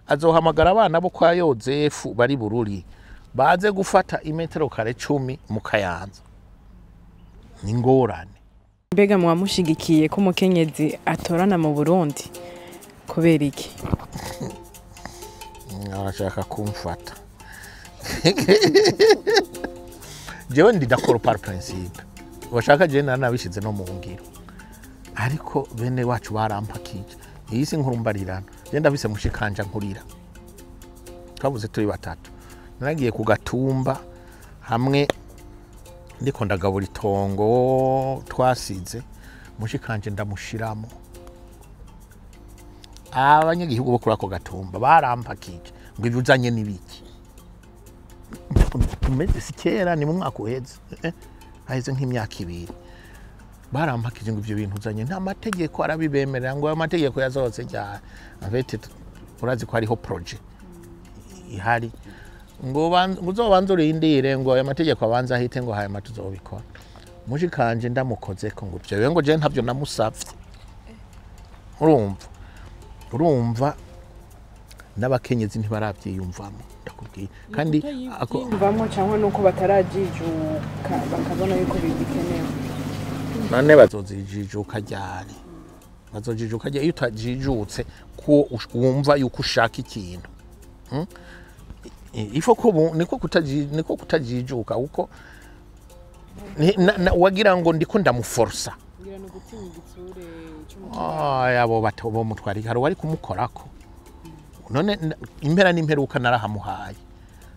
azohamagara abana bo kwa Yozefu bari Bururi baze gufata imetero kare 10 mu Kayanza. Ni ingorane. Mbega mwamushigikiye ko umukenyezi atorana mu Burundi kubera iki? Arashaka kumfata. Jewe ndi d'accord par principe. Washaka je nabishize no mu ngiro. Ariko bene wacu barampakije. Iyi si nkurumbarirana. Je ndafise mushikanja nkurira. Twabuze turi batatu. Naragiye ku Gatumba hamwe ndiko ndagabura itongo twasize mushikanje ndamushiramo. Abanyagihugu bo kuri ako Gatumba barampakije ngo ibuzanye nibiki. Umeze sikera ni mu mwaka uheze. Haheze nk'imyaka 2. Barampakije ngo ivyo bintu uzanye nta mategeko arabibemerera ngo ayo mategeko yazotse cyane. Avete urazi ko ariho project ihari ngo uzobanzura indire ngo ayo mategeko abanza ahite ngo haya matuzobikora. Mushikanje ndamukoze ko ngo ivyo ngo je ntavyo namusavye. Urumva n'abakenyezi ntibaravyiyumvamo ndakubwiye kandi akuvamo cyangwa nuko batarajijuka bakabona yuko bibikenewe. None bazozijijuka ryari? Bazojijuka iyo utajijutse ko wumva yuko ushaka ikintu. Ifo ko niko kutajijuka uko wagira ngo ndiko ndamuforsa. Ngira no gutinya igitsure yabo batobo mutwari hari wari kumukorako. None impera n'imperuka narahamuhaye.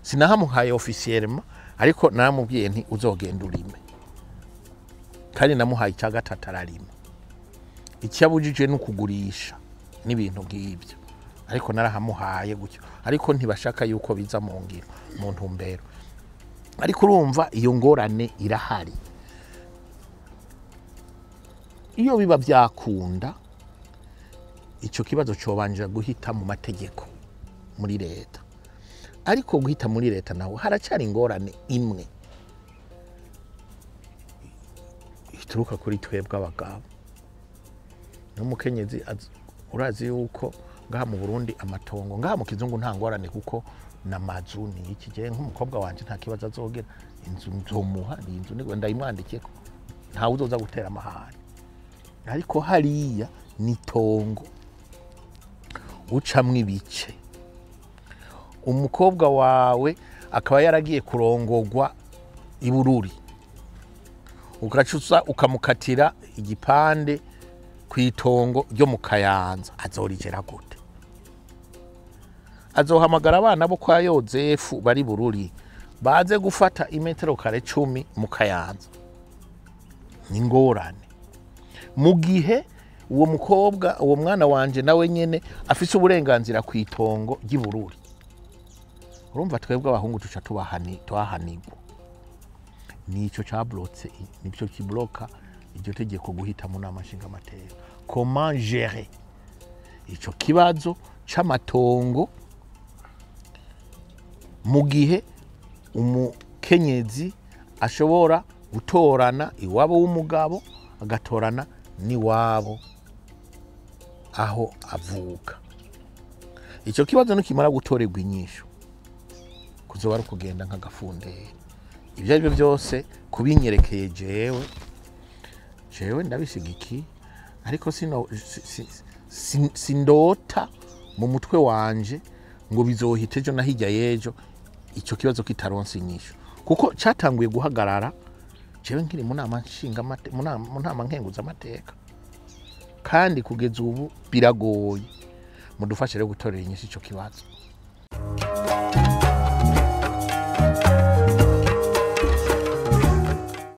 Sinahamuhaye officiellement ariko naramubwiye nti uzogenda urime. Kandi namuhaye cya gatatu ararima. Icyabujije no kugurisha n'ibintu nk'ibyo. Ariko narahamuhaye gutyo. Ariko ntibashaka yuko biza mu ngiro mu ntumbero. Ariko urumva iyo ngorane irahari. Iyo biba byakunda icyo kibazo cobanje guhita mu mategeko muri leta. Ariko guhita muri leta naho haracyari ingorane imwe. Ituruka kuri twebwe abagabo. N'umukenyezi urazi yuko ngaha mu Burundi amatongo ngaha mu kizungu nta ngorane kuko namazu ni iki je nk'umukobwa wanje nta kibazo azogera inzu nzomuha ni inzu ni ndayimwandikeko nta uzoza gutera amahane. Ariko hariya ni tongo ucamwe ibice. Umukobwa wawe akaba yaragiye kurongorwa i Bururi. Ugacuza ukamukatira igipande kwitongo ryo mu Kayanza azorijera gute? Azohamagara abana bo kwa Yozefu bari Bururi baze gufata imetero kare 10 mu Kayanza. Ni ingorane. Mu gihe uwo mukobwa uwo mwana wanje nawe nyene afise uburenganzira kwitongo ry'i Bururi. Urumva twebwe abahungu tuca twahanirwa. Nico cablotse nico kibloka iryo tegeko guhita mu nama nshinga amateka. Comment gérer ico kibazo c'amatongo mu gihe umukenyezi ashobora gutorana iwabo w'umugabo agatorana ni wabo aho avuka. Ico kibazo nikimara gutorerwa inyisho kuzoba ari kugenda nk'agafundere. Ibyo aribyo byose kubinyerekeye jewe ndabishigiki ariko sindota mu mutwe wanje ngo bizohite ejo na hirya y'ejo icyo kibazo kitaronse inyisho kuko cyatanguye guhagarara jewe nkiri mu nama nshinga mu nama nkenguza amateka kandi kugeza ubu biragoye mudufashe rero gutorera inyisho icyo kibazo.